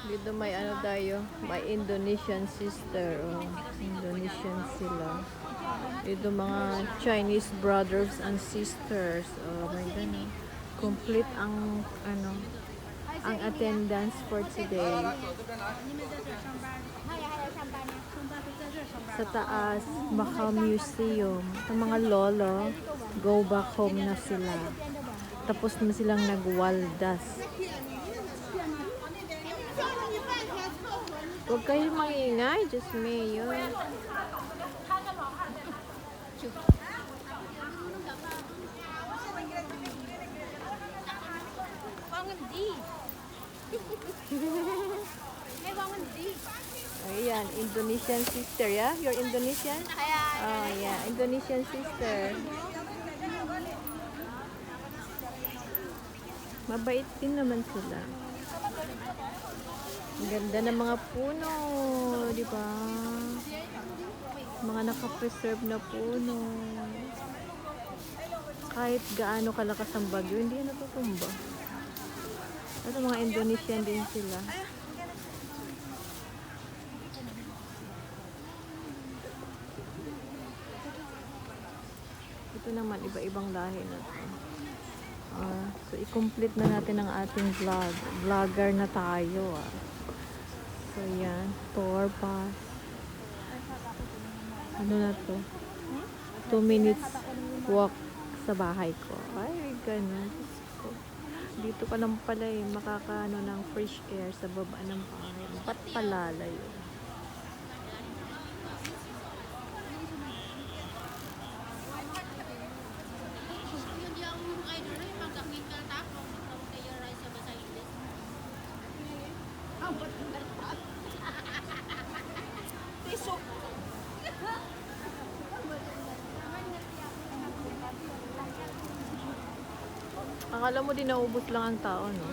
Dito may ano tayo, may Indonesian sister. Oh, Indonesian sila. Dito mga Chinese brothers and sisters. Oh my God. Complete ang ano, ang attendance for today. Sa taas, Macau Museum. Ang mga lolo, go back home na sila. Tapos na silang nagwaldas. Huwag kayo maingay, just me yun. Ayan, Indonesian sister, yeah? You're Indonesian? Oh, yeah, Indonesian sister. Mabait din naman sila. Ang ganda ng mga puno, di ba? Mga nakapreserve na puno. Kahit gaano kalakas ang bagyo, hindi yan natutumba. At mga Indonesian din sila. Ito naman, iba-ibang lahi na to. So, i-complete na natin ang ating vlog. Vlogger na tayo. So, yan. Tour pass. Ano na to? 2 minutes walk sa bahay ko. Ay, ganun. Dito pa lang pala makakaano ng fresh air sa baba ng bahay. Ba't palalayo? Akala mo din naubos lang ang tao, no?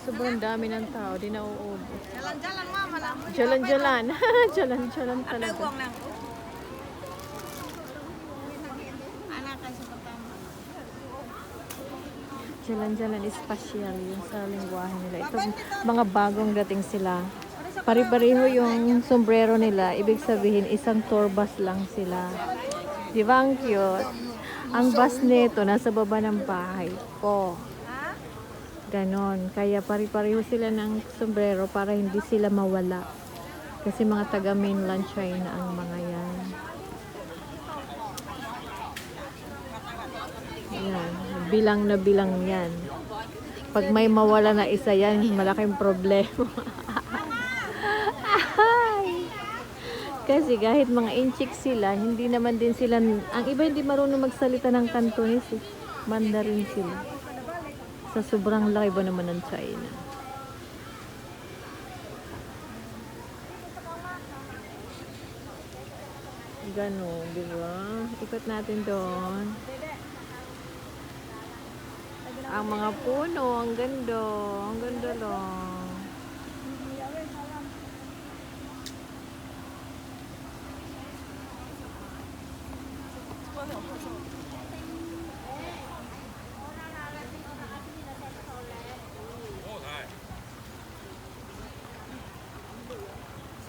Sobrang dami ng tao, di nauubos. Jalan-jalan mama lang. Jalan-jalan. Jalan-jalan talaga. Anak kasi pertama. Jalan-jalan is special yung sa lingwahe nila. Ito, mga bagong dating sila. Pari-pariho yung sombrero nila. Ibig sabihin, isang tour bus lang sila. Di ba ang cute? Ang bus nito, nasa baba ng bahay ko. Ganon. Kaya pari-pariho sila ng sombrero para hindi sila mawala. Kasi mga taga mainland China ang mga yan. Yan. Bilang na bilang yan. Pag may mawala na isa yan, malaking problema. Kasi kahit mga inchik sila, hindi naman din sila, ang iba hindi marunong magsalita ng Cantonese, Mandarin sila. Sa sobrang laki ba naman ng China. Ganon, di ba? Ikot natin doon. Ang mga puno, ang ganda. Ang ganda lang.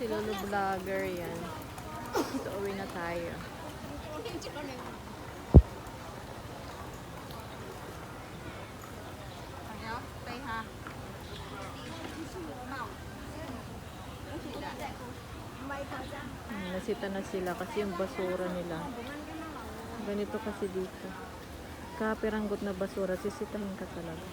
Si Lolo Vlogger yan. So, uwi na tayo. Nasita na sila kasi yung basura nila. Ganito kasi dito. Kapiranggot na basura, sisitahin ka talaga.